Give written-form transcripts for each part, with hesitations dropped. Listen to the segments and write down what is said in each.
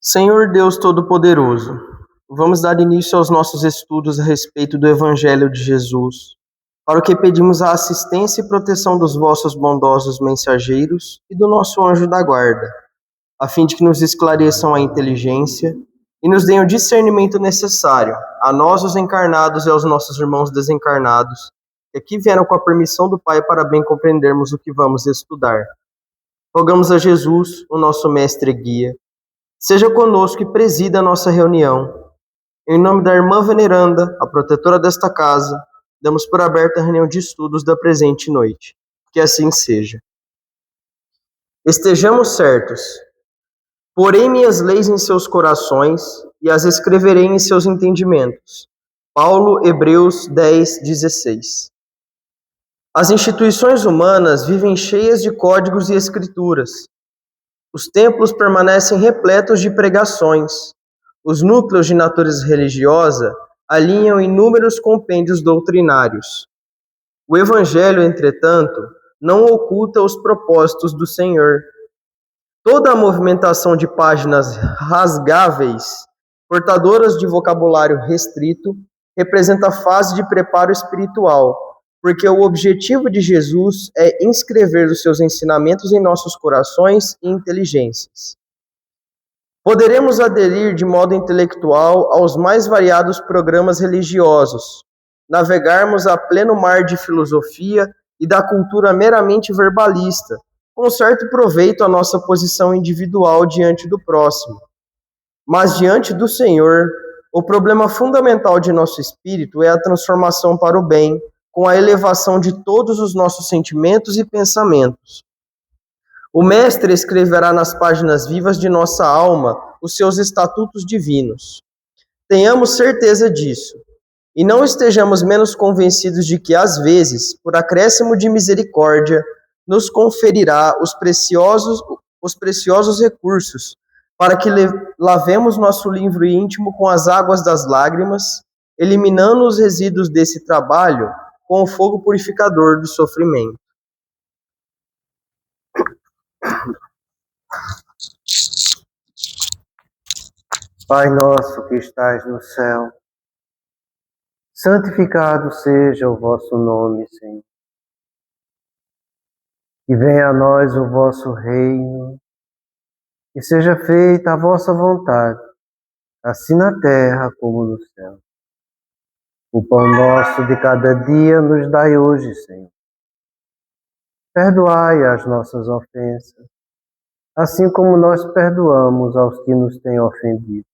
Senhor Deus Todo-Poderoso, vamos dar início aos nossos estudos a respeito do Evangelho de Jesus, para o que pedimos a assistência e proteção dos vossos bondosos mensageiros e do nosso anjo da guarda, a fim de que nos esclareçam a inteligência e nos deem o discernimento necessário, a nós os encarnados e aos nossos irmãos desencarnados, que aqui vieram com a permissão do Pai para bem compreendermos o que vamos estudar. Rogamos a Jesus, o nosso mestre e guia, seja conosco e presida a nossa reunião. Em nome da irmã veneranda, a protetora desta casa, damos por aberta a reunião de estudos da presente noite. Que assim seja. Estejamos certos. Porei minhas leis em seus corações e as escreverei em seus entendimentos. Paulo, Hebreus 10:16. As instituições humanas vivem cheias de códigos e escrituras. Os templos permanecem repletos de pregações. Os núcleos de natureza religiosa alinham inúmeros compêndios doutrinários. O Evangelho, entretanto, não oculta os propósitos do Senhor. Toda a movimentação de páginas rasgáveis, portadoras de vocabulário restrito, representa a fase de preparo espiritual, porque o objetivo de Jesus é inscrever os seus ensinamentos em nossos corações e inteligências. Poderemos aderir de modo intelectual aos mais variados programas religiosos, navegarmos a pleno mar de filosofia e da cultura meramente verbalista, com certo proveito à nossa posição individual diante do próximo. Mas diante do Senhor, o problema fundamental de nosso espírito é a transformação para o bem, com a elevação de todos os nossos sentimentos e pensamentos. O Mestre escreverá nas páginas vivas de nossa alma os seus estatutos divinos. Tenhamos certeza disso, e não estejamos menos convencidos de que, às vezes, por acréscimo de misericórdia, nos conferirá os preciosos recursos para que lavemos nosso livro íntimo com as águas das lágrimas, eliminando os resíduos desse trabalho com o fogo purificador do sofrimento. Pai nosso que estais no céu, santificado seja o vosso nome, Senhor. Que venha a nós o vosso reino, que seja feita a vossa vontade, assim na terra como no céu. O pão nosso de cada dia nos dai hoje, Senhor. Perdoai as nossas ofensas, assim como nós perdoamos aos que nos têm ofendido.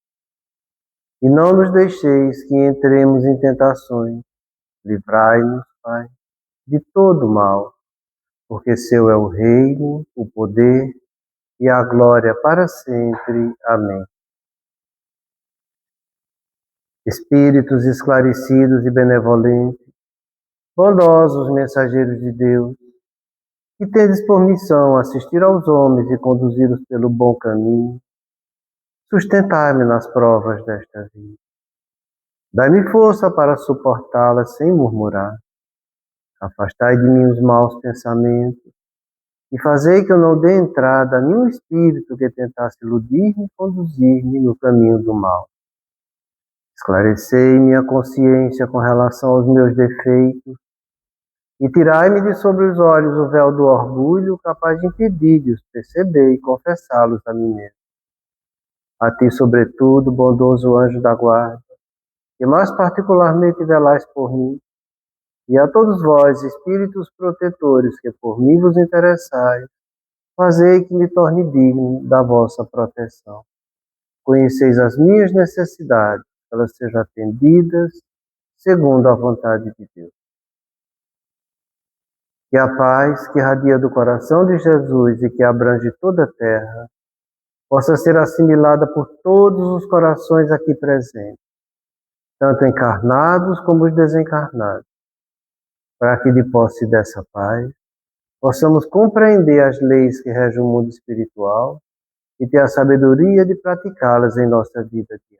E não nos deixeis que entremos em tentações. Livrai-nos, Pai, de todo mal, porque seu é o reino, o poder e a glória para sempre. Amém. Espíritos esclarecidos e benevolentes, bondosos mensageiros de Deus, que tendes por missão assistir aos homens e conduzi-los pelo bom caminho, sustentai-me nas provas desta vida. Dai-me força para suportá-las sem murmurar. Afastai de mim os maus pensamentos e fazei que eu não dê entrada a nenhum espírito que tentasse iludir-me e conduzir-me no caminho do mal. Esclarecei minha consciência com relação aos meus defeitos e tirai-me de sobre os olhos o véu do orgulho capaz de impedir-os perceber e confessá-los a mim mesmo. A ti, sobretudo, bondoso anjo da guarda, que mais particularmente velais por mim, e a todos vós, espíritos protetores, que por mim vos interessais, fazei que me torne digno da vossa proteção. Conheceis as minhas necessidades, elas sejam atendidas segundo a vontade de Deus. Que a paz que irradia do coração de Jesus e que abrange toda a terra, possa ser assimilada por todos os corações aqui presentes, tanto encarnados como os desencarnados, para que de posse dessa paz possamos compreender as leis que regem o mundo espiritual e ter a sabedoria de praticá-las em nossa vida diária.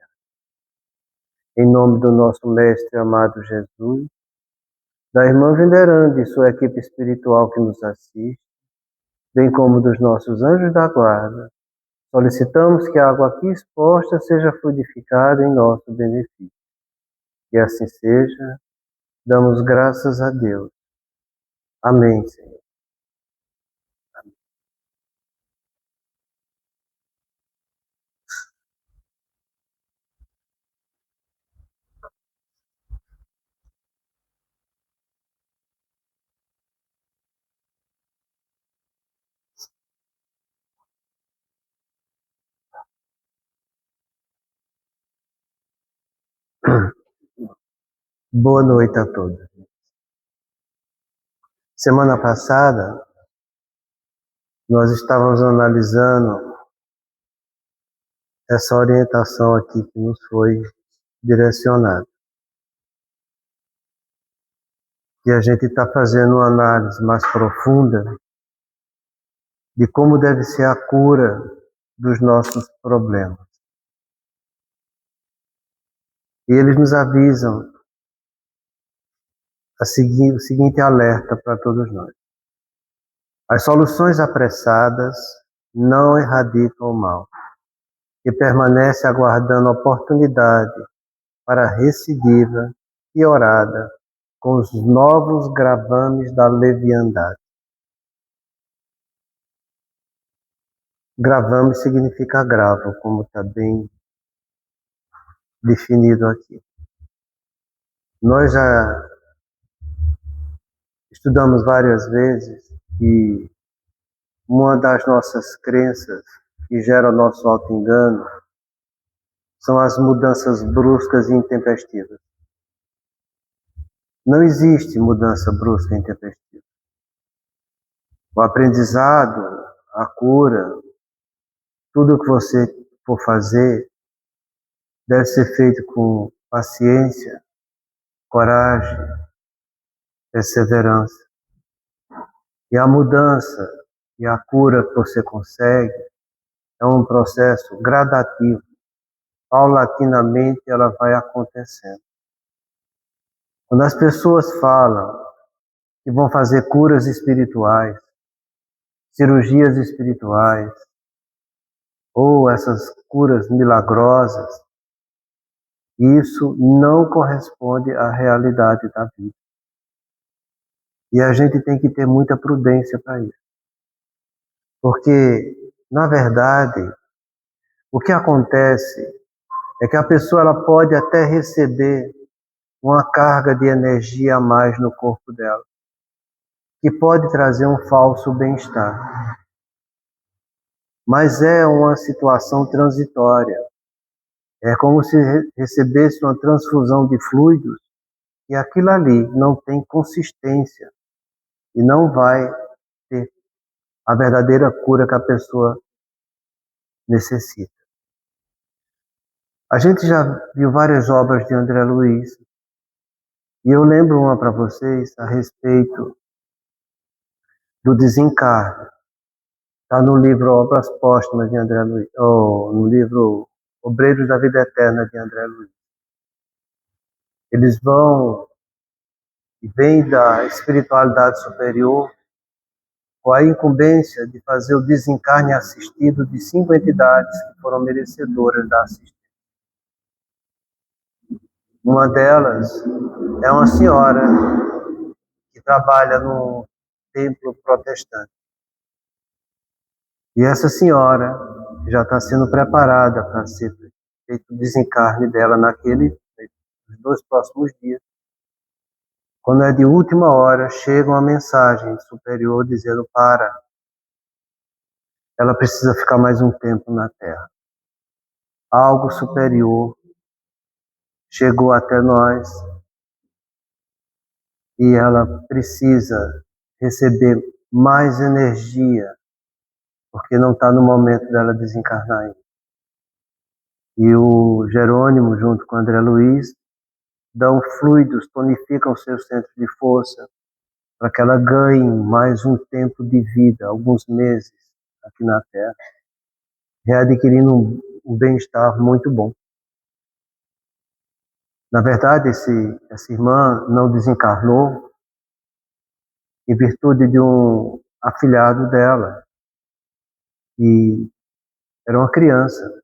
Em nome do nosso Mestre amado Jesus, da irmã veneranda e sua equipe espiritual que nos assiste, bem como dos nossos anjos da guarda, Solicitamos que a água aqui exposta seja fluidificada em nosso benefício. Que assim seja, damos graças a Deus. Amém, Senhor. Boa noite a todos. Semana passada, nós estávamos analisando essa orientação aqui que nos foi direcionada. E a gente está fazendo uma análise mais profunda de como deve ser a cura dos nossos problemas. E eles nos avisam o seguinte alerta para todos nós. As soluções apressadas não erradicam o mal, que permanece aguardando oportunidade para recidiva piorada com os novos gravames da leviandade. Gravame significa agravo, como está bem definido aqui. Nós já estudamos várias vezes que uma das nossas crenças que gera o nosso auto-engano são as mudanças bruscas e intempestivas. Não existe mudança brusca e intempestiva. O aprendizado, a cura, tudo o que você for fazer deve ser feito com paciência, coragem, perseverança. E a mudança e a cura que você consegue é um processo gradativo. Paulatinamente ela vai acontecendo. Quando as pessoas falam que vão fazer curas espirituais, cirurgias espirituais, ou essas curas milagrosas, isso não corresponde à realidade da vida. E a gente tem que ter muita prudência para isso. Porque, na verdade, o que acontece é que a pessoa ela pode até receber uma carga de energia a mais no corpo dela, que pode trazer um falso bem-estar. Mas é uma situação transitória. É como se recebesse uma transfusão de fluidos e aquilo ali não tem consistência e não vai ter a verdadeira cura que a pessoa necessita. A gente já viu várias obras de André Luiz e eu lembro uma para vocês a respeito do desencarne. Está no livro Obras Póstumas de André Luiz, ou no livro Obreiros da Vida Eterna de André Luiz. Eles vão e vêm da espiritualidade superior com a incumbência de fazer o desencarne assistido de 5 entidades que foram merecedoras da assistência. Uma delas é uma senhora que trabalha num templo protestante. E essa senhora já está sendo preparada para ser feito o desencarne dela nos 2 próximos dias. Quando é de última hora, chega uma mensagem superior dizendo ela precisa ficar mais um tempo na Terra. Algo superior chegou até nós e ela precisa receber mais energia, porque não está no momento dela desencarnar ainda. E o Jerônimo, junto com o André Luiz, dão fluidos, tonificam seus centros de força, para que ela ganhe mais um tempo de vida, alguns meses aqui na Terra, readquirindo um bem-estar muito bom. Na verdade, essa irmã não desencarnou em virtude de um afilhado dela, e era uma criança.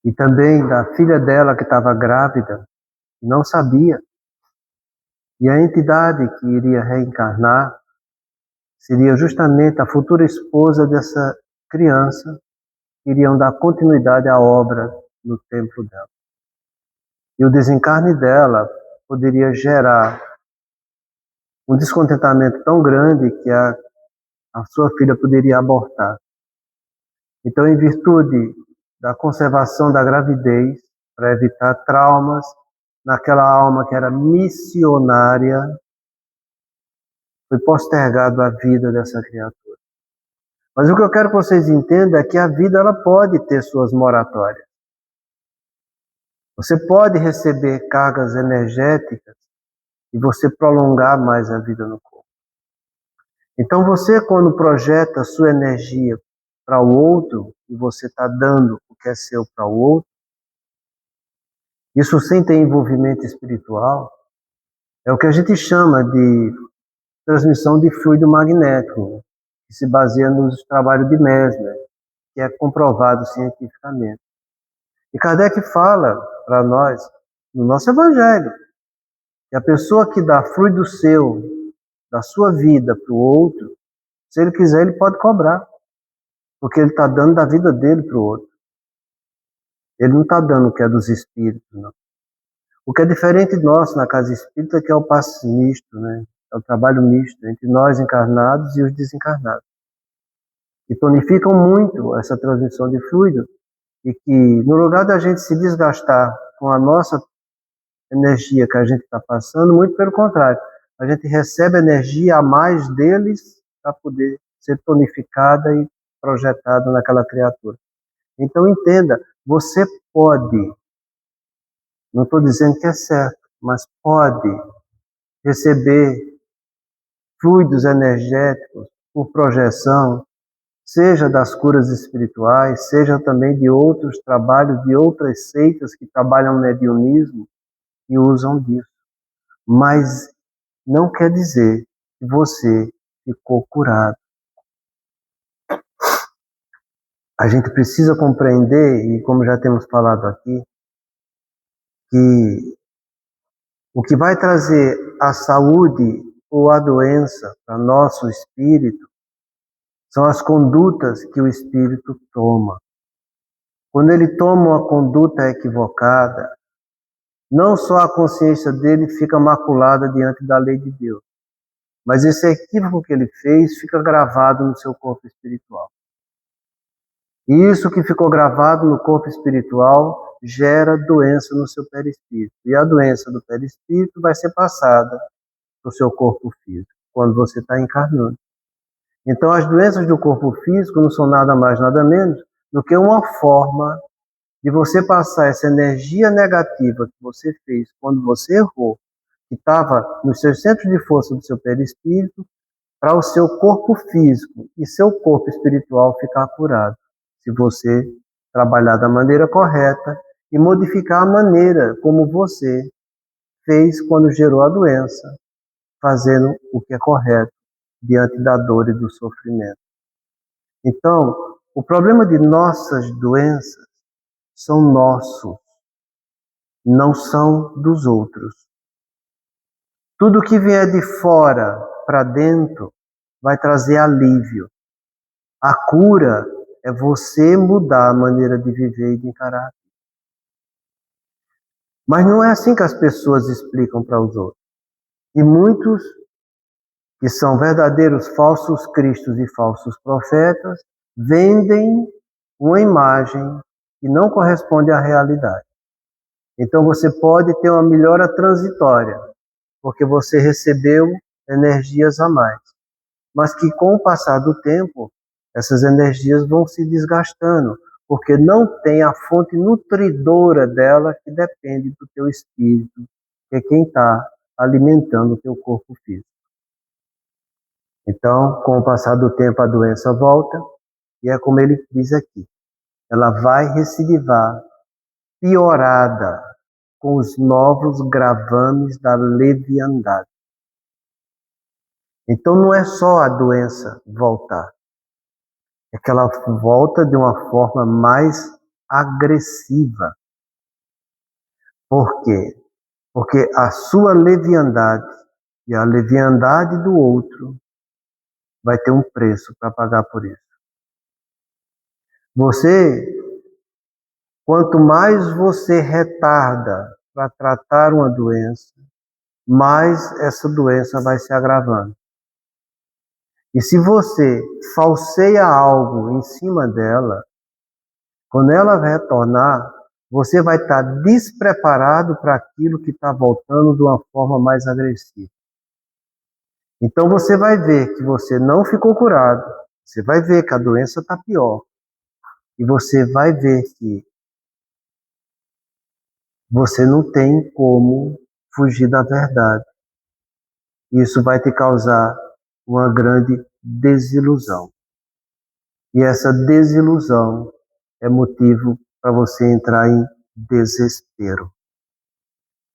E também da filha dela que estava grávida e não sabia. E a entidade que iria reencarnar seria justamente a futura esposa dessa criança, que iriam dar continuidade à obra no templo dela. E o desencarne dela poderia gerar um descontentamento tão grande que a sua filha poderia abortar. Então, em virtude da conservação da gravidez, para evitar traumas naquela alma que era missionária, foi postergado a vida dessa criatura. Mas o que eu quero que vocês entendam é que a vida ela pode ter suas moratórias. Você pode receber cargas energéticas e você prolongar mais a vida no corpo. Então você, quando projeta sua energia para o outro, e você está dando o que é seu para o outro, isso sem ter envolvimento espiritual, é o que a gente chama de transmissão de fluido magnético, que se baseia nos trabalhos de Mesmer, que é comprovado cientificamente. E Kardec fala para nós, no nosso Evangelho, que a pessoa que dá fluido seu, da sua vida para o outro, se ele quiser, ele pode cobrar, porque ele está dando da vida dele para o outro. Ele não está dando o que é dos espíritos, não. O que é diferente de nós na casa espírita é que é o passe misto, né? É o trabalho misto entre nós encarnados e os desencarnados. Que tonificam muito essa transmissão de fluido e que, no lugar da gente se desgastar com a nossa energia que a gente está passando, muito pelo contrário, a gente recebe energia a mais deles para poder ser tonificada e projetada naquela criatura. Então entenda, você pode, não estou dizendo que é certo, mas pode receber fluidos energéticos por projeção, seja das curas espirituais, seja também de outros trabalhos, de outras seitas que trabalham mediunismo e usam disso. Mas não quer dizer que você ficou curado. A gente precisa compreender, e como já temos falado aqui, que o que vai trazer a saúde ou a doença para nosso espírito são as condutas que o espírito toma. Quando ele toma uma conduta equivocada, não só a consciência dele fica maculada diante da lei de Deus, mas esse equívoco que ele fez fica gravado no seu corpo espiritual. E isso que ficou gravado no corpo espiritual gera doença no seu perispírito. E a doença do perispírito vai ser passada para o seu corpo físico, quando você está encarnando. Então, as doenças do corpo físico não são nada mais, nada menos do que uma forma de você passar essa energia negativa que você fez quando você errou, que estava nos seus centros de força do seu perispírito, para o seu corpo físico e seu corpo espiritual ficar curado. Se você trabalhar da maneira correta e modificar a maneira como você fez quando gerou a doença, fazendo o que é correto diante da dor e do sofrimento. Então, o problema de nossas doenças são nossos, não são dos outros. Tudo que vier de fora para dentro vai trazer alívio. A cura é você mudar a maneira de viver e de encarar. Mas não é assim que as pessoas explicam para os outros. E muitos que são verdadeiros falsos cristos e falsos profetas vendem uma imagem que não corresponde à realidade. Então você pode ter uma melhora transitória, porque você recebeu energias a mais. Mas que com o passar do tempo, essas energias vão se desgastando, porque não tem a fonte nutridora dela que depende do teu espírito, que é quem está alimentando o teu corpo físico. Então, com o passar do tempo, a doença volta, e é como ele diz aqui, ela vai recidivar, piorada, com os novos gravames da leviandade. Então não é só a doença voltar, é que ela volta de uma forma mais agressiva. Por quê? Porque a sua leviandade e a leviandade do outro vai ter um preço para pagar por isso. Quanto mais você retarda para tratar uma doença, mais essa doença vai se agravando. E se você falseia algo em cima dela, quando ela retornar, você vai estar despreparado para aquilo que está voltando de uma forma mais agressiva. Então você vai ver que você não ficou curado, você vai ver que a doença está pior, e você vai ver que você não tem como fugir da verdade. Isso vai te causar uma grande desilusão. E essa desilusão é motivo para você entrar em desespero.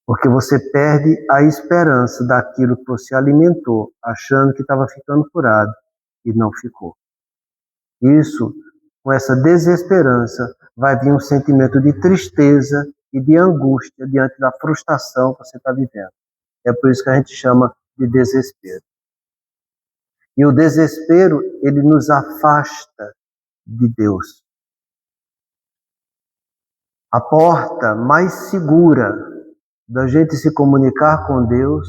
Porque você perde a esperança daquilo que você alimentou, achando que estava ficando curado, e não ficou. Isso, com essa desesperança, vai vir um sentimento de tristeza e de angústia diante da frustração que você está vivendo. É por isso que a gente chama de desespero. E o desespero, ele nos afasta de Deus. A porta mais segura da gente se comunicar com Deus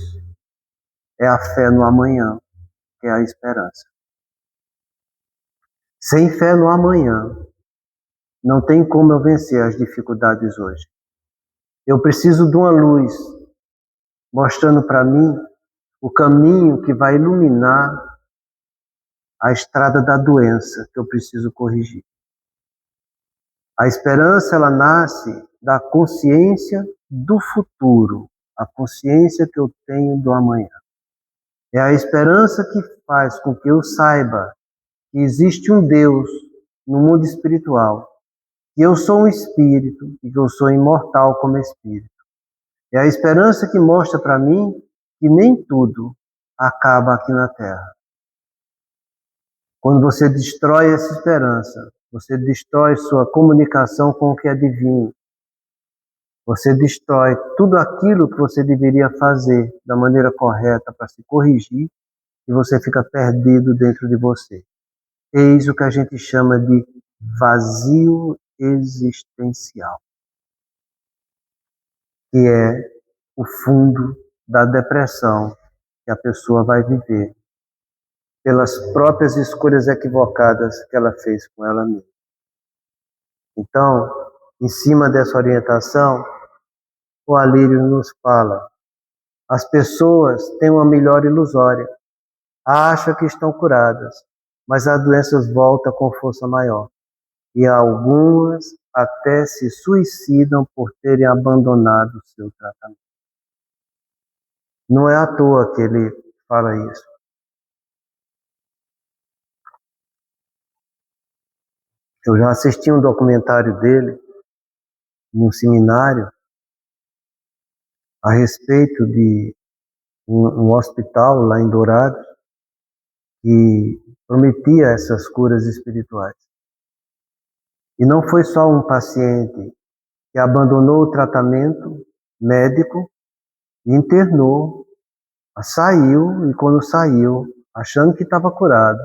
é a fé no amanhã, que é a esperança. Sem fé no amanhã, não tem como eu vencer as dificuldades hoje. Eu preciso de uma luz mostrando para mim o caminho que vai iluminar a estrada da doença que eu preciso corrigir. A esperança, ela nasce da consciência do futuro, a consciência que eu tenho do amanhã. É a esperança que faz com que eu saiba que existe um Deus no mundo espiritual, que eu sou um espírito e que eu sou imortal como espírito. É a esperança que mostra para mim que nem tudo acaba aqui na Terra. Quando você destrói essa esperança, você destrói sua comunicação com o que é divino. Você destrói tudo aquilo que você deveria fazer da maneira correta para se corrigir e você fica perdido dentro de você. Eis o que a gente chama de vazio existencial, que é o fundo da depressão que a pessoa vai viver pelas próprias escolhas equivocadas que ela fez com ela mesma. Então, em cima dessa orientação, o Alírio nos fala: as pessoas têm uma melhor ilusória, acham que estão curadas, mas a doença volta com força maior. E algumas até se suicidam por terem abandonado o seu tratamento. Não é à toa que ele fala isso. Eu já assisti um documentário dele em um seminário a respeito de um hospital lá em Dourados que prometia essas curas espirituais. E não foi só um paciente que abandonou o tratamento médico e internou, saiu, e quando saiu, achando que estava curado,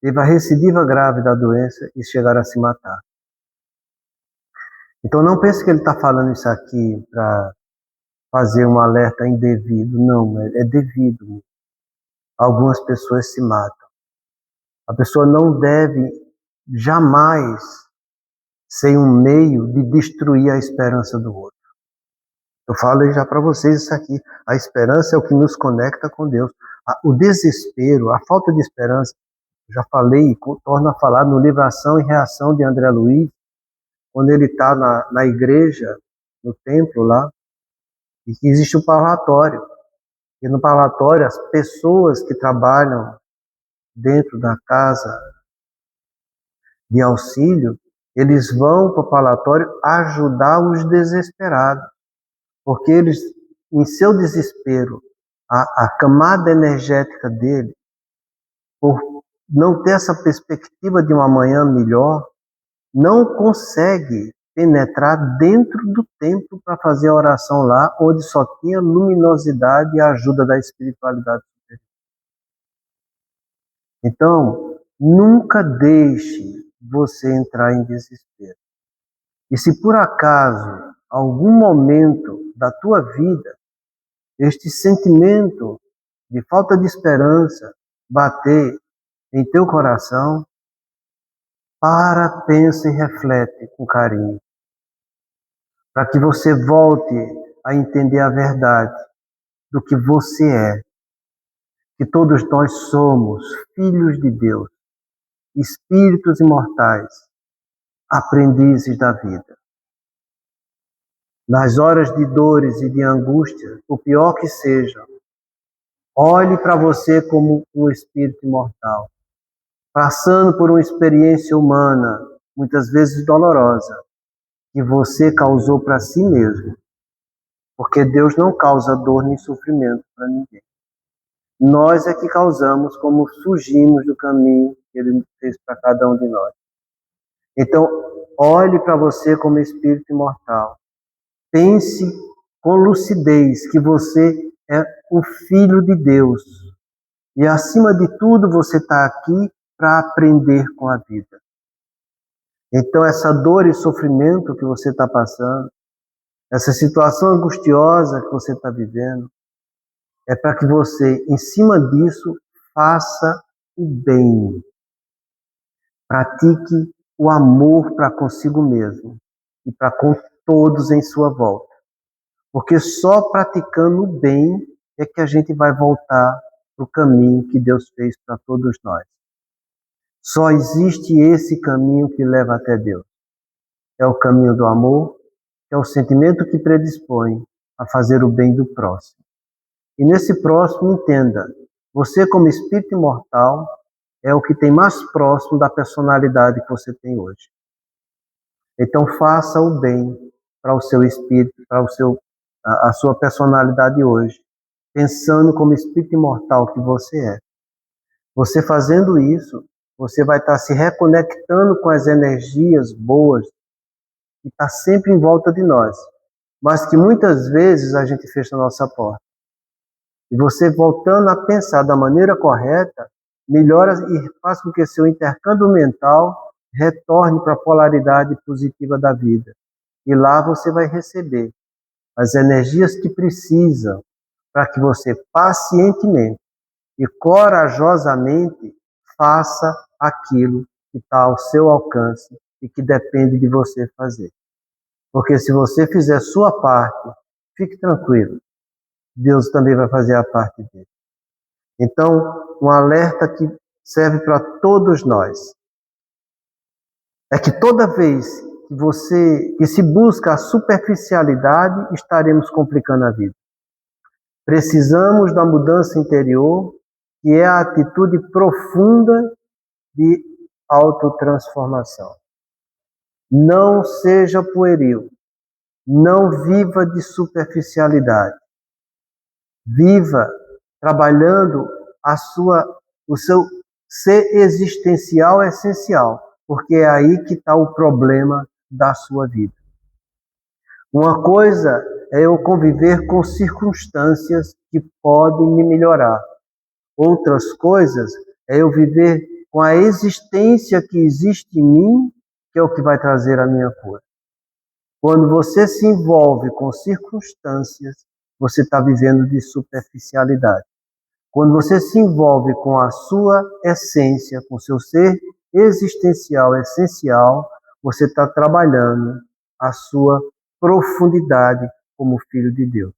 teve a recidiva grave da doença e chegaram a se matar. Então não pense que ele está falando isso aqui para fazer um alerta indevido. Não, é devido. Algumas pessoas se matam. A pessoa não deve jamais ser um meio de destruir a esperança do outro. Eu falo já para vocês isso aqui. A esperança é o que nos conecta com Deus. O desespero, a falta de esperança, já falei e torno a falar no livro Ação e Reação de André Luiz, quando ele está na igreja, no templo lá, e que existe um parlatório. E no parlatório, as pessoas que trabalham dentro da casa de auxílio, eles vão para o parlatório ajudar os desesperados. Porque eles, em seu desespero, a camada energética dele, por não ter essa perspectiva de um amanhã melhor, não consegue penetrar dentro do templo para fazer a oração lá, onde só tinha luminosidade e a ajuda da espiritualidade superior. Então, nunca deixe você entrar em desespero. E se por acaso, algum momento da tua vida, este sentimento de falta de esperança bater em teu coração, para, pensa e reflete com carinho, para que você volte a entender a verdade do que você é, que todos nós somos filhos de Deus, espíritos imortais, aprendizes da vida. Nas horas de dores e de angústia, o pior que seja, olhe para você como um espírito imortal, passando por uma experiência humana, muitas vezes dolorosa, que você causou para si mesmo. Porque Deus não causa dor nem sofrimento para ninguém. Nós é que causamos como fugimos do caminho que Ele fez para cada um de nós. Então, olhe para você como espírito imortal. Pense com lucidez que você é o Filho de Deus. E, acima de tudo, você está aqui para aprender com a vida. Então, essa dor e sofrimento que você está passando, essa situação angustiosa que você está vivendo, é para que você, em cima disso, faça o bem. Pratique o amor para consigo mesmo e para com todos em sua volta. Porque só praticando o bem é que a gente vai voltar para o caminho que Deus fez para todos nós. Só existe esse caminho que leva até Deus. É o caminho do amor, é o sentimento que predispõe a fazer o bem do próximo. E nesse próximo, entenda, você como espírito imortal é o que tem mais próximo da personalidade que você tem hoje. Então faça o bem para o seu espírito, para a sua personalidade hoje, pensando como espírito imortal que você é. Você fazendo isso, você vai estar se reconectando com as energias boas que está sempre em volta de nós, mas que muitas vezes a gente fecha a nossa porta. E você voltando a pensar da maneira correta, melhora e faz com que seu intercâmbio mental retorne para a polaridade positiva da vida. E lá você vai receber as energias que precisam para que você pacientemente e corajosamente faça aquilo que está ao seu alcance e que depende de você fazer. Porque se você fizer sua parte, fique tranquilo, Deus também vai fazer a parte dele. Então, um alerta que serve para todos nós é que toda vez que se busca a superficialidade, estaremos complicando a vida. Precisamos da mudança interior, que é a atitude profunda de autotransformação. Não seja pueril, não viva de superficialidade. Viva trabalhando o seu ser existencial essencial, porque é aí que está o problema da sua vida. Uma coisa é eu conviver com circunstâncias que podem me melhorar. Outras coisas é eu viver com a existência que existe em mim, que é o que vai trazer a minha cura. Quando você se envolve com circunstâncias, você está vivendo de superficialidade. Quando você se envolve com a sua essência, com o seu ser existencial essencial, você está trabalhando a sua profundidade como filho de Deus.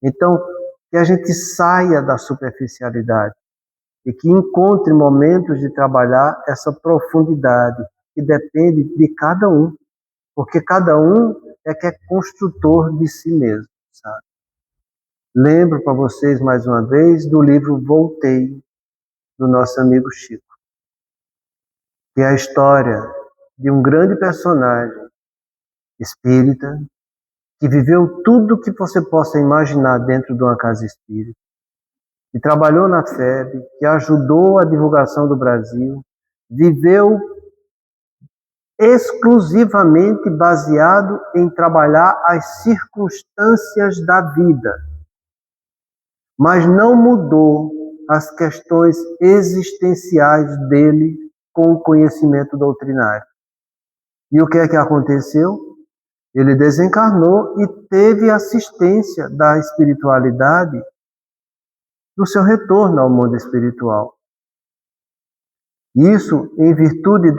Então, que a gente saia da superficialidade e que encontre momentos de trabalhar essa profundidade que depende de cada um, porque cada um é que é construtor de si mesmo, sabe? Lembro para vocês mais uma vez do livro Voltei, do nosso amigo Chico, que é a história de um grande personagem espírita que viveu tudo que você possa imaginar dentro de uma casa espírita, que trabalhou na FEB, que ajudou a divulgação do Brasil, viveu exclusivamente baseado em trabalhar as circunstâncias da vida, mas não mudou as questões existenciais dele com o conhecimento doutrinário. E o que é que aconteceu? Ele desencarnou e teve assistência da espiritualidade no seu retorno ao mundo espiritual. Isso em virtude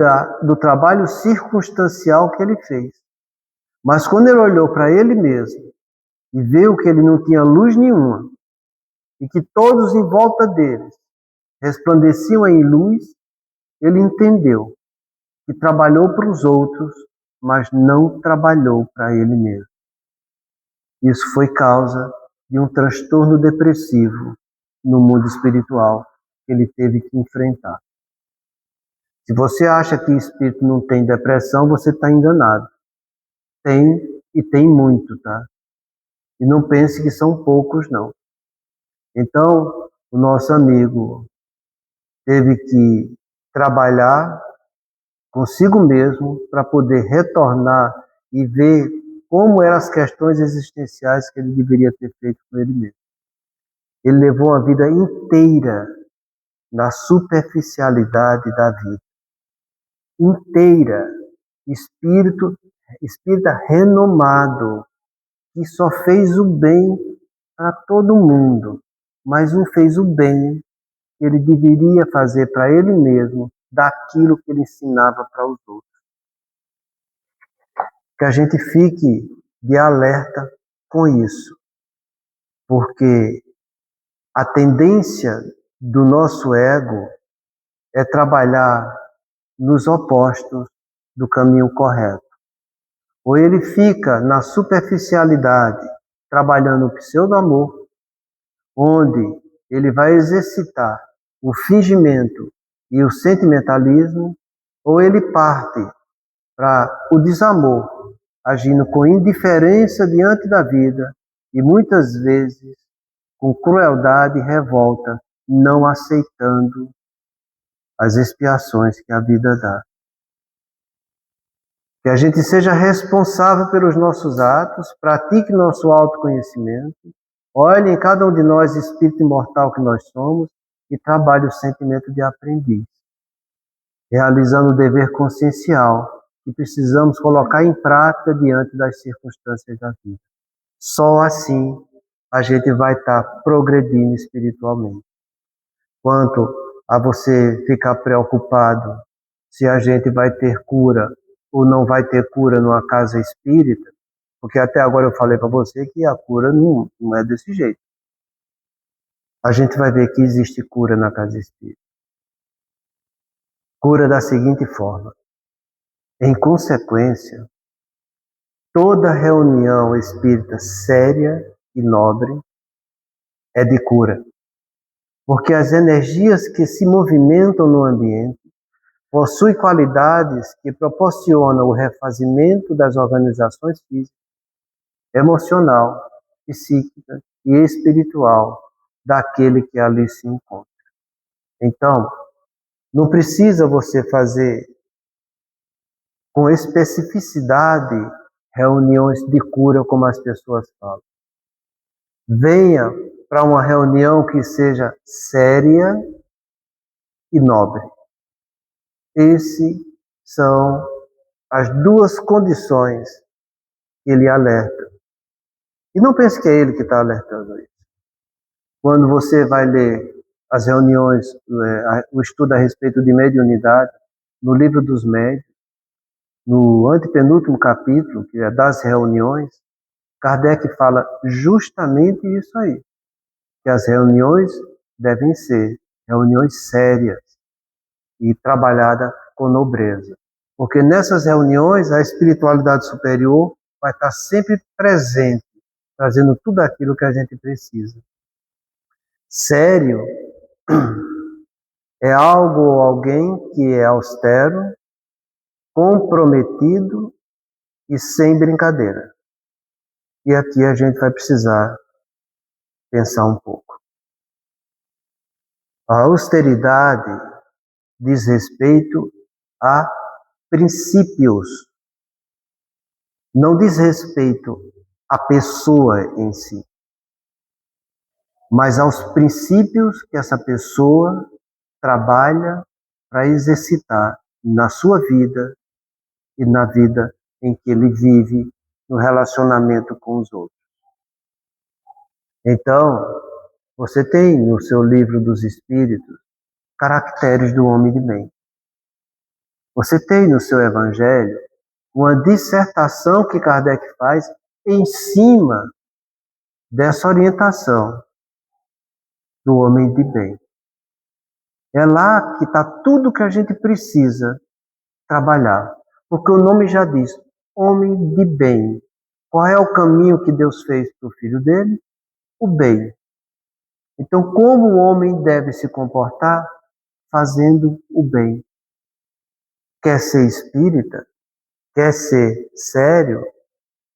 do trabalho circunstancial que ele fez. Mas quando ele olhou para ele mesmo e viu que ele não tinha luz nenhuma e que todos em volta dele resplandeciam em luz, ele entendeu que trabalhou para os outros, mas não trabalhou para ele mesmo. Isso foi causa de um transtorno depressivo no mundo espiritual que ele teve que enfrentar. Se você acha que espírito não tem depressão, você está enganado. Tem, e tem muito, tá? E não pense que são poucos, não. Então, o nosso amigo teve que trabalhar consigo mesmo para poder retornar e ver como eram as questões existenciais que ele deveria ter feito com ele mesmo. Ele levou a vida inteira na superficialidade da vida. Inteira. Espírita renomado, que só fez o bem para todo mundo, mas não fez o bem que ele deveria fazer para ele mesmo, daquilo que ele ensinava para os outros. Que a gente fique de alerta com isso, porque a tendência do nosso ego é trabalhar nos opostos do caminho correto. Ou ele fica na superficialidade, trabalhando o pseudo-amor, onde ele vai exercitar o fingimento e o sentimentalismo, ou ele parte para o desamor, agindo com indiferença diante da vida e muitas vezes com crueldade e revolta, não aceitando as expiações que a vida dá. Que a gente seja responsável pelos nossos atos, pratique nosso autoconhecimento, olhe em cada um de nós, espírito imortal que nós somos, e trabalhe o sentimento de aprendiz, realizando o dever consciencial que precisamos colocar em prática diante das circunstâncias da vida. Só assim a gente vai estar progredindo espiritualmente. Quanto a você ficar preocupado se a gente vai ter cura ou não vai ter cura numa casa espírita, porque até agora eu falei para você que a cura não é desse jeito. A gente vai ver que existe cura na casa espírita. Cura da seguinte forma: em consequência, toda reunião espírita séria e nobre é de cura, porque as energias que se movimentam no ambiente possuem qualidades que proporcionam o refazimento das organizações físicas, emocional, psíquica e espiritual daquele que ali se encontra. Então, não precisa você fazer com especificidade reuniões de cura como as pessoas falam. Venha para uma reunião que seja séria e nobre. Essas são as duas condições que ele alerta. E não pense que é ele que está alertando isso. Quando você vai ler as reuniões, o estudo a respeito de mediunidade, no livro dos médiuns, no antepenúltimo capítulo, que é das reuniões, Kardec fala justamente isso aí, que as reuniões devem ser reuniões sérias e trabalhadas com nobreza. Porque nessas reuniões a espiritualidade superior vai estar sempre presente, trazendo tudo aquilo que a gente precisa. Sério é algo ou alguém que é austero, comprometido e sem brincadeira. E aqui a gente vai precisar pensar um pouco. A austeridade diz respeito a princípios, não diz respeito à pessoa em si, mas aos princípios que essa pessoa trabalha para exercitar na sua vida e na vida em que ele vive no relacionamento com os outros. Então, você tem no seu livro dos Espíritos caracteres do homem de bem. Você tem no seu Evangelho uma dissertação que Kardec faz em cima dessa orientação do homem de bem. É lá que está tudo que a gente precisa trabalhar. Porque o nome já diz, homem de bem. Qual é o caminho que Deus fez para o filho dele? O bem. Então, como o homem deve se comportar? Fazendo o bem. Quer ser espírita? Quer ser sério?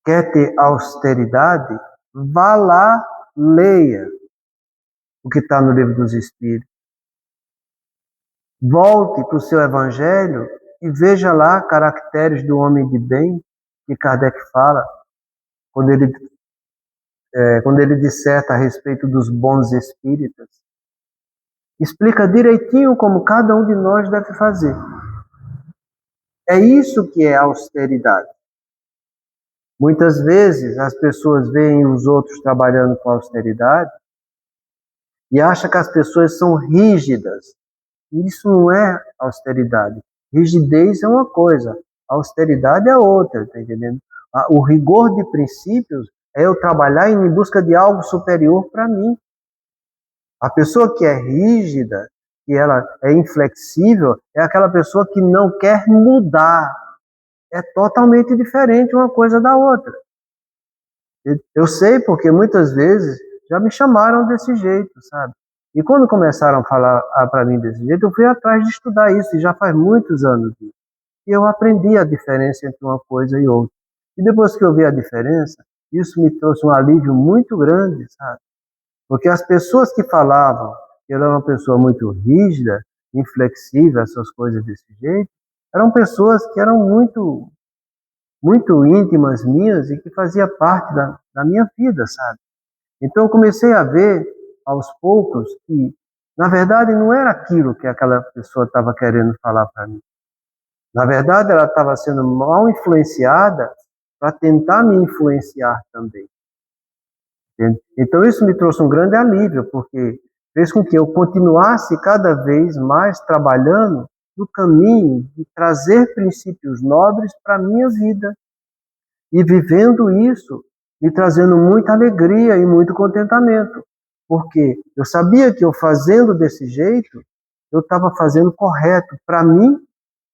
Quer ter austeridade? Vá lá, leia o que está no livro dos Espíritos. Volte para o seu Evangelho e veja lá caracteres do homem de bem que Kardec fala quando ele disserta a respeito dos bons espíritas. Explica direitinho como cada um de nós deve fazer. É isso que é austeridade. Muitas vezes as pessoas veem os outros trabalhando com austeridade e acham que as pessoas são rígidas. Isso não é austeridade. Rigidez é uma coisa, austeridade é outra, tá entendendo? O rigor de princípios é eu trabalhar em busca de algo superior para mim. A pessoa que é rígida, que ela é inflexível, é aquela pessoa que não quer mudar. É totalmente diferente uma coisa da outra. Eu sei porque muitas vezes já me chamaram desse jeito, sabe? E quando começaram a falar para mim desse jeito, eu fui atrás de estudar isso, e já faz muitos anos isso. E eu aprendi a diferença entre uma coisa e outra. E depois que eu vi a diferença, isso me trouxe um alívio muito grande, sabe? Porque as pessoas que falavam que eu era uma pessoa muito rígida, inflexível, essas coisas desse jeito, eram pessoas que eram muito íntimas minhas e que fazia parte da minha vida, sabe? Então eu comecei a ver, aos poucos, que, na verdade, não era aquilo que aquela pessoa estava querendo falar para mim. Na verdade, ela estava sendo mal influenciada para tentar me influenciar também. Então isso me trouxe um grande alívio, porque fez com que eu continuasse cada vez mais trabalhando no caminho de trazer princípios nobres para a minha vida. E vivendo isso, me trazendo muita alegria e muito contentamento. Porque eu sabia que eu fazendo desse jeito, eu estava fazendo correto para mim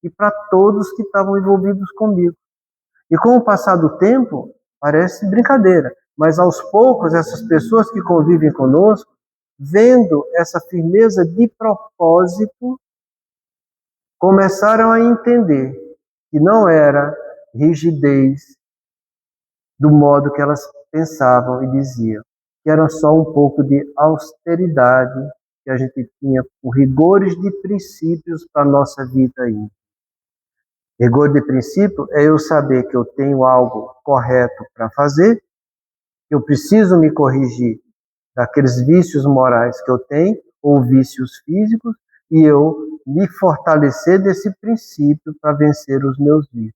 e para todos que estavam envolvidos comigo. E com o passar do tempo, parece brincadeira, mas aos poucos essas pessoas que convivem conosco, vendo essa firmeza de propósito, começaram a entender que não era rigidez do modo que elas pensavam e diziam, que era só um pouco de austeridade que a gente tinha com rigores de princípios para a nossa vida ainda. Rigor de princípio é eu saber que eu tenho algo correto para fazer, que eu preciso me corrigir daqueles vícios morais que eu tenho, ou vícios físicos, e eu me fortalecer desse princípio para vencer os meus vícios.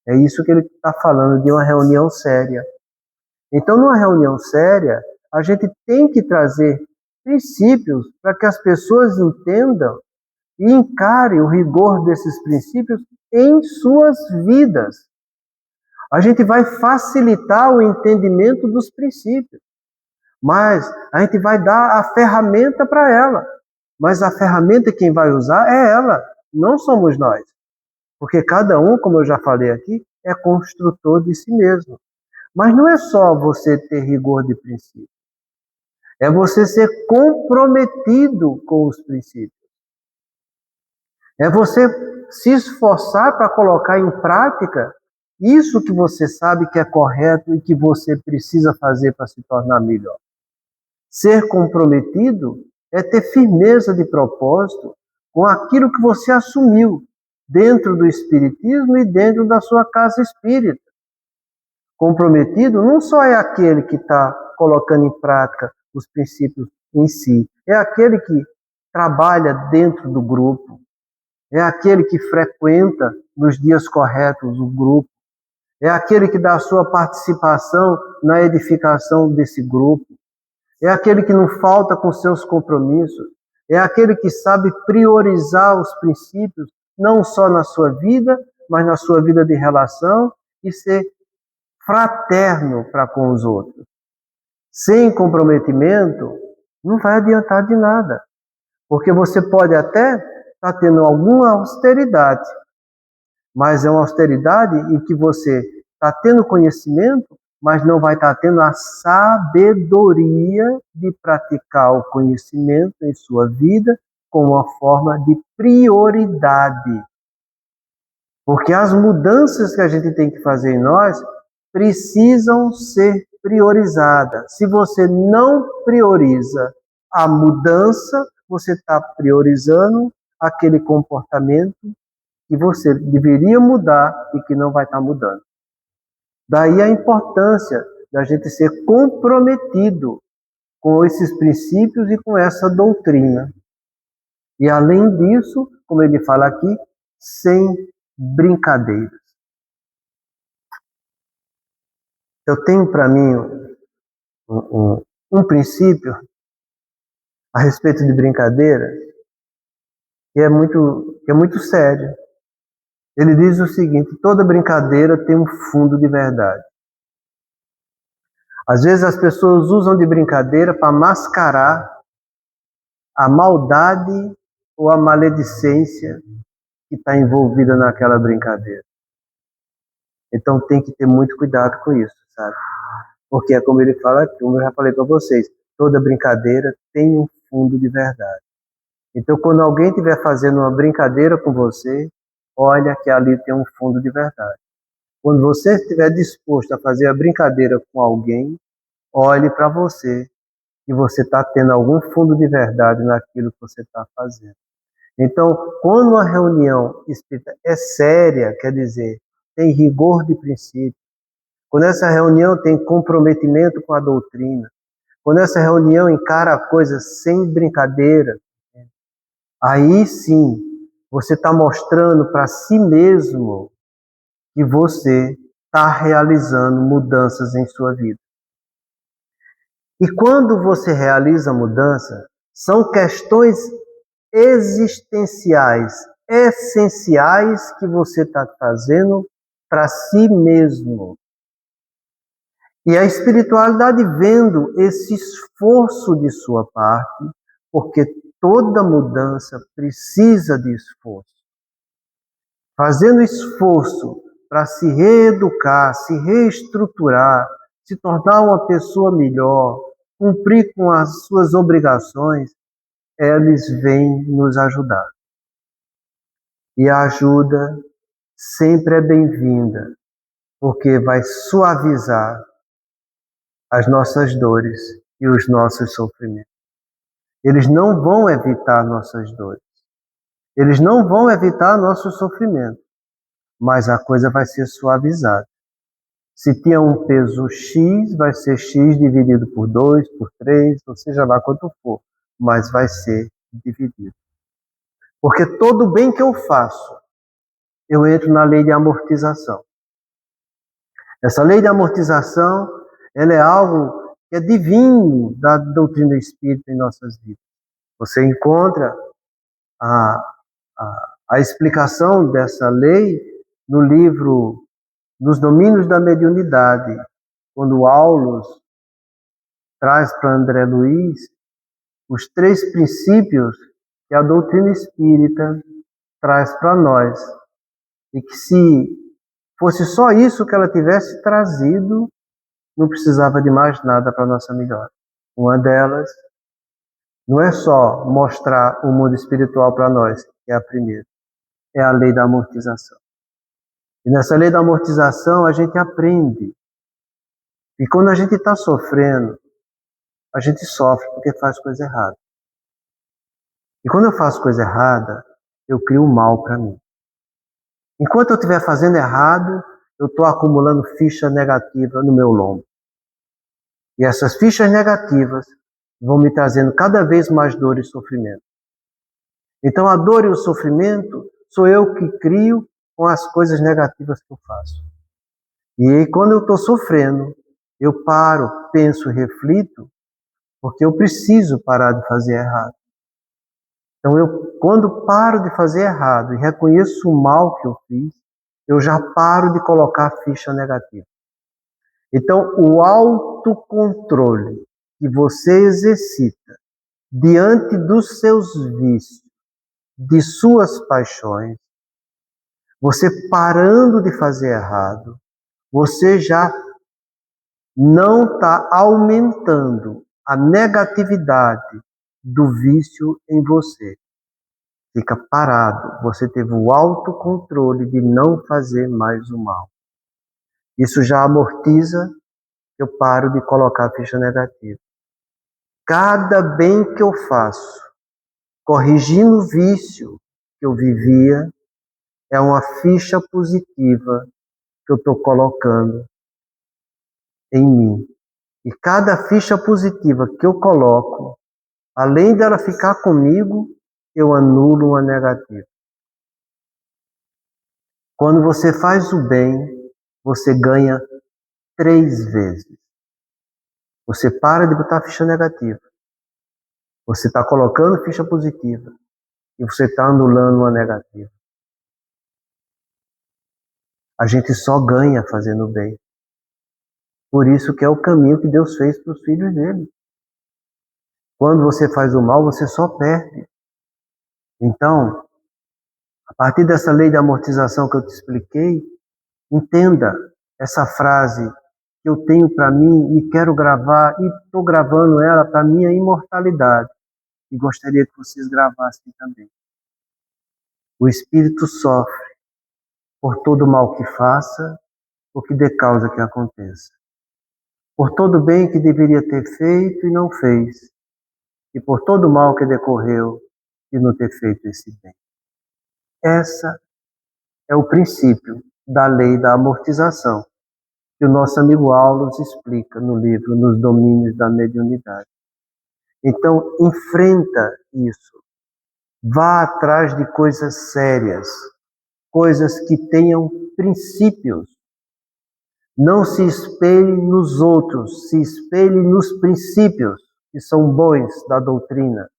É isso que ele está falando de uma reunião séria. Então, numa reunião séria, a gente tem que trazer princípios para que as pessoas entendam e encarem o rigor desses princípios em suas vidas. A gente vai facilitar o entendimento dos princípios, mas a gente vai dar a ferramenta para ela. Mas a ferramenta quem vai usar é ela, não somos nós. Porque cada um, como eu já falei aqui, é construtor de si mesmo. Mas não é só você ter rigor de princípio. É você ser comprometido com os princípios. É você se esforçar para colocar em prática isso que você sabe que é correto e que você precisa fazer para se tornar melhor. Ser comprometido é ter firmeza de propósito com aquilo que você assumiu dentro do Espiritismo e dentro da sua casa espírita. Comprometido não só é aquele que está colocando em prática os princípios em si, é aquele que trabalha dentro do grupo, é aquele que frequenta nos dias corretos o grupo, é aquele que dá a sua participação na edificação desse grupo, é aquele que não falta com seus compromissos, é aquele que sabe priorizar os princípios, não só na sua vida, mas na sua vida de relação e ser fraterno para com os outros. Sem comprometimento, não vai adiantar de nada, porque você pode até estar tendo alguma austeridade, mas é uma austeridade em que você está tendo conhecimento, mas não vai estar tendo a sabedoria de praticar o conhecimento em sua vida como uma forma de prioridade. Porque as mudanças que a gente tem que fazer em nós precisam ser priorizadas. Se você não prioriza a mudança, você está priorizando aquele comportamento que você deveria mudar e que não vai estar mudando. Daí a importância da gente ser comprometido com esses princípios e com essa doutrina. E além disso, como ele fala aqui, sem brincadeiras. Eu tenho para mim um princípio a respeito de brincadeira que é muito sério. Ele diz o seguinte: toda brincadeira tem um fundo de verdade. Às vezes as pessoas usam de brincadeira para mascarar a maldade ou a maledicência que está envolvida naquela brincadeira. Então tem que ter muito cuidado com isso, sabe? Porque é como ele fala aqui, como eu já falei para vocês, toda brincadeira tem um fundo de verdade. Então quando alguém estiver fazendo uma brincadeira com você, olha que ali tem um fundo de verdade. Quando você estiver disposto a fazer a brincadeira com alguém, olhe para você, que você está tendo algum fundo de verdade naquilo que você está fazendo. Então, quando uma reunião espírita é séria, quer dizer, tem rigor de princípio, quando essa reunião tem comprometimento com a doutrina, quando essa reunião encara a coisa sem brincadeira, aí sim, você está mostrando para si mesmo que você está realizando mudanças em sua vida. E quando você realiza mudança, são questões existenciais, essenciais que você está fazendo para si mesmo. E a espiritualidade vendo esse esforço de sua parte, porque toda mudança precisa de esforço. Fazendo esforço para se reeducar, se reestruturar, se tornar uma pessoa melhor, cumprir com as suas obrigações, eles vêm nos ajudar. E a ajuda sempre é bem-vinda, porque vai suavizar as nossas dores e os nossos sofrimentos. Eles não vão evitar nossas dores. Eles não vão evitar nosso sofrimento, mas a coisa vai ser suavizada. Se tinha um peso X, vai ser X dividido por 2, por 3, ou seja lá quanto for, mas vai ser dividido. Porque todo bem que eu faço, eu entro na lei de amortização. Essa lei de amortização, ela é algo que é divino da doutrina espírita em nossas vidas. Você encontra a explicação dessa lei no livro Nos Domínios da Mediunidade, quando Aulus traz para André Luiz os 3 princípios que a doutrina espírita traz para nós. E que se fosse só isso que ela tivesse trazido, não precisava de mais nada para a nossa melhora. Uma delas não é só mostrar o mundo espiritual para nós, que é a primeira, é a lei da amortização. E nessa lei da amortização a gente aprende. E quando a gente está sofrendo, a gente sofre porque faz coisa errada. E quando eu faço coisa errada, eu crio mal para mim. Enquanto eu estiver fazendo errado, eu estou acumulando ficha negativa no meu lombo. E essas fichas negativas vão me trazendo cada vez mais dor e sofrimento. Então a dor e o sofrimento sou eu que crio com as coisas negativas que eu faço. E aí, quando eu estou sofrendo, eu paro, penso, reflito, porque eu preciso parar de fazer errado. Então quando paro de fazer errado e reconheço o mal que eu fiz, eu já paro de colocar ficha negativa. Então o autocontrole que você exercita diante dos seus vícios, de suas paixões, você parando de fazer errado, você já não está aumentando a negatividade do vício em você. Fica parado, você teve o autocontrole de não fazer mais o mal. Isso já amortiza, eu paro de colocar ficha negativa. Cada bem que eu faço, corrigindo o vício que eu vivia, é uma ficha positiva que eu estou colocando em mim. E cada ficha positiva que eu coloco, além dela ficar comigo, eu anulo uma negativa. Quando você faz o bem, você ganha 3 vezes. Você para de botar ficha negativa. Você está colocando ficha positiva. E você está anulando uma negativa. A gente só ganha fazendo o bem. Por isso que é o caminho que Deus fez para os filhos dele. Quando você faz o mal, você só perde. Então, a partir dessa lei da amortização que eu te expliquei, entenda essa frase que eu tenho para mim e quero gravar, e estou gravando ela para minha imortalidade. E gostaria que vocês gravassem também. O espírito sofre por todo mal que faça, o que dê causa que aconteça. Por todo bem que deveria ter feito e não fez. E por todo mal que decorreu de não ter feito esse bem. Essa é o princípio da lei da amortização, que o nosso amigo Aulos explica no livro Nos Domínios da Mediunidade. Então, enfrenta isso. Vá atrás de coisas sérias, coisas que tenham princípios. Não se espelhe nos outros, se espelhe nos princípios que são bons da doutrina.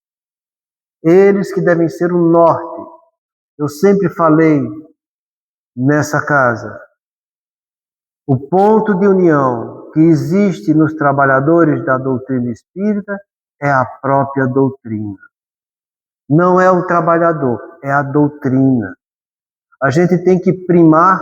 Eles que devem ser o norte. Eu sempre falei nessa casa, o ponto de união que existe nos trabalhadores da doutrina espírita é a própria doutrina. Não é o trabalhador, é a doutrina. A gente tem que primar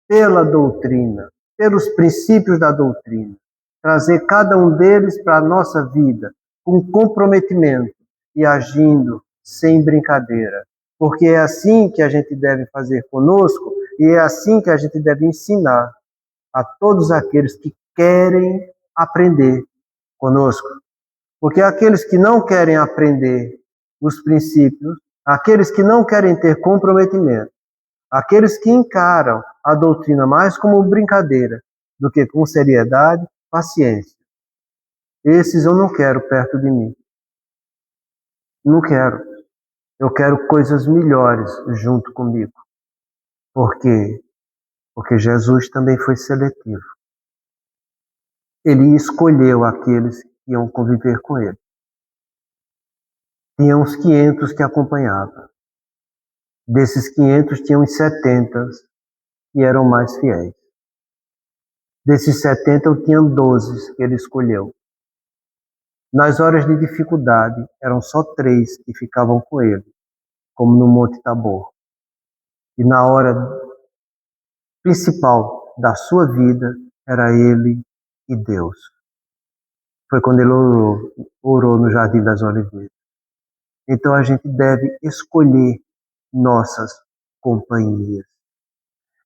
pela doutrina, pelos princípios da doutrina, trazer cada um deles para a nossa vida com comprometimento e agindo sem brincadeira. Porque é assim que a gente deve fazer conosco e é assim que a gente deve ensinar a todos aqueles que querem aprender conosco. Porque aqueles que não querem aprender os princípios, aqueles que não querem ter comprometimento, aqueles que encaram a doutrina mais como brincadeira do que com seriedade, paciência. Esses eu não quero perto de mim. Não quero. Eu quero coisas melhores junto comigo. Por quê? Porque Jesus também foi seletivo. Ele escolheu aqueles que iam conviver com ele. Tinha uns 500 que acompanhavam. Desses 500, tinha uns 70 que eram mais fiéis. Desses 70, eu tinha 12 que ele escolheu. Nas horas de dificuldade, eram só 3 que ficavam com ele, como no Monte Tabor. E na hora principal da sua vida, era ele e Deus. Foi quando ele orou no Jardim das Oliveiras. Então a gente deve escolher nossas companhias.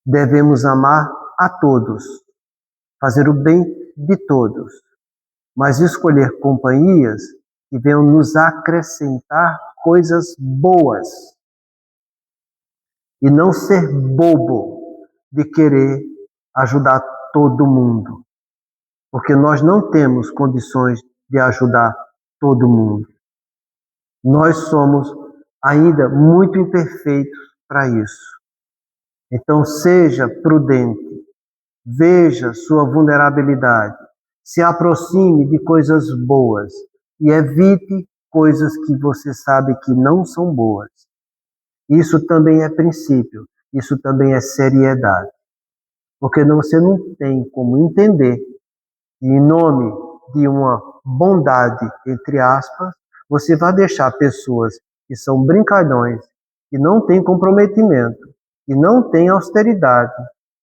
Devemos amar a todos, fazer o bem de todos, mas escolher companhias que venham nos acrescentar coisas boas e não ser bobo de querer ajudar todo mundo, porque nós não temos condições de ajudar todo mundo. Nós somos ainda muito imperfeitos para isso. Então seja prudente, veja sua vulnerabilidade, se aproxime de coisas boas e evite coisas que você sabe que não são boas. Isso também é princípio, isso também é seriedade. Porque você não tem como entender que em nome de uma bondade, entre aspas, você vai deixar pessoas que são brincalhões, que não têm comprometimento, que não têm austeridade,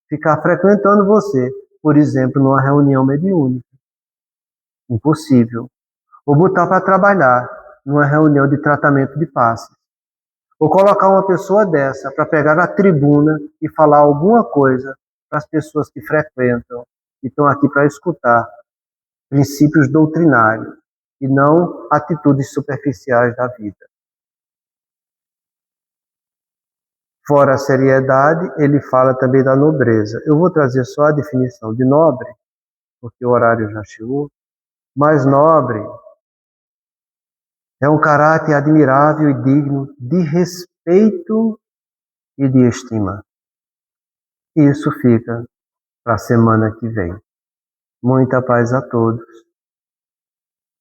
ficar frequentando você, por exemplo, numa reunião mediúnica. Impossível. Ou botar para trabalhar numa reunião de tratamento de passes. Ou colocar uma pessoa dessa para pegar a tribuna e falar alguma coisa para as pessoas que frequentam e estão aqui para escutar princípios doutrinários e não atitudes superficiais da vida. Fora a seriedade, ele fala também da nobreza. Eu vou trazer só a definição de nobre, porque o horário já chegou. Mas nobre é um caráter admirável e digno de respeito e de estima. Isso fica para a semana que vem. Muita paz a todos.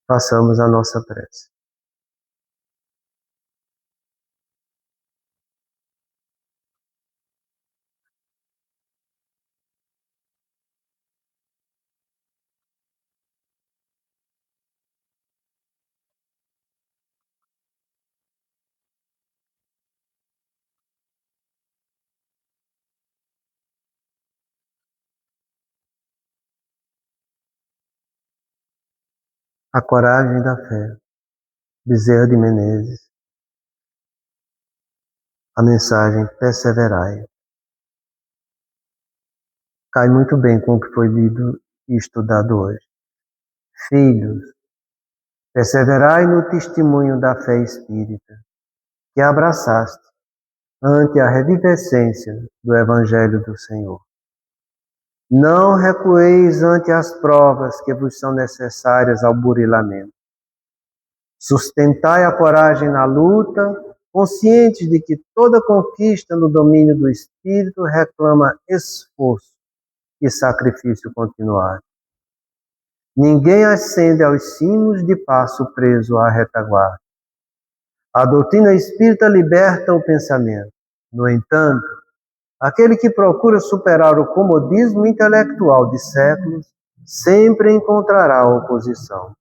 Façamos a nossa prece. A coragem da fé. Bezerra de Menezes. A mensagem perseverai. Cai muito bem com o que foi lido e estudado hoje. Filhos, perseverai no testemunho da fé espírita, que abraçaste ante a revivescência do Evangelho do Senhor. Não recueis ante as provas que vos são necessárias ao burilamento. Sustentai a coragem na luta, conscientes de que toda conquista no domínio do Espírito reclama esforço e sacrifício continuado. Ninguém ascende aos cimos de passo preso à retaguarda. A doutrina espírita liberta o pensamento. No entanto, aquele que procura superar o comodismo intelectual de séculos sempre encontrará oposição.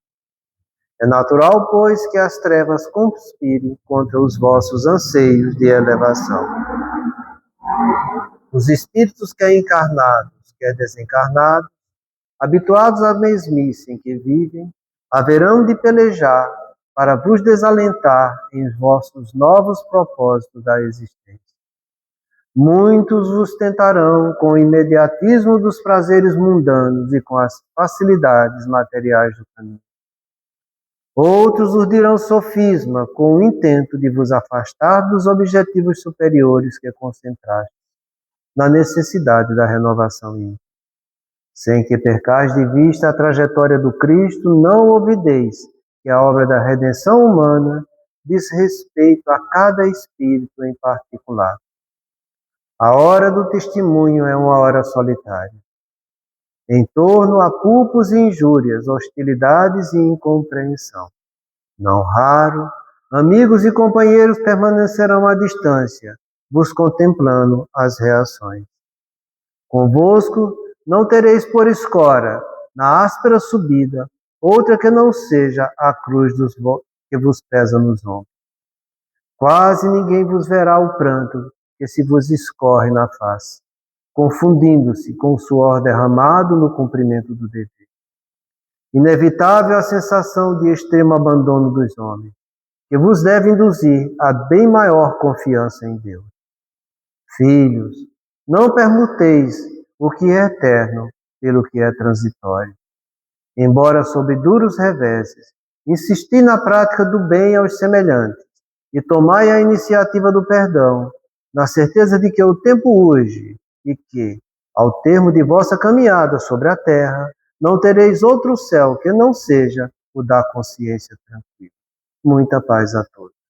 É natural, pois, que as trevas conspirem contra os vossos anseios de elevação. Os espíritos, quer encarnados, quer desencarnados, habituados à mesmice em que vivem, haverão de pelejar para vos desalentar em vossos novos propósitos da existência. Muitos vos tentarão com o imediatismo dos prazeres mundanos e com as facilidades materiais do caminho. Outros urdirão sofisma com o intento de vos afastar dos objetivos superiores que concentraste na necessidade da renovação íntima. Sem que percais de vista a trajetória do Cristo, não ouvideis que a obra da redenção humana diz respeito a cada espírito em particular. A hora do testemunho é uma hora solitária. Em torno há culpos e injúrias, hostilidades e incompreensão. Não raro, amigos e companheiros permanecerão à distância, vos contemplando as reações. Convosco não tereis por escora, na áspera subida, outra que não seja a cruz que vos pesa nos ombros. Quase ninguém vos verá o pranto que se vos escorre na face, confundindo-se com o suor derramado no cumprimento do dever. Inevitável a sensação de extremo abandono dos homens, que vos deve induzir a bem maior confiança em Deus. Filhos, não permuteis o que é eterno pelo que é transitório. Embora sob duros reveses, insisti na prática do bem aos semelhantes, e tomai a iniciativa do perdão, na certeza de que o tempo urge e que, ao termo de vossa caminhada sobre a terra, não tereis outro céu que não seja o da consciência tranquila. Muita paz a todos.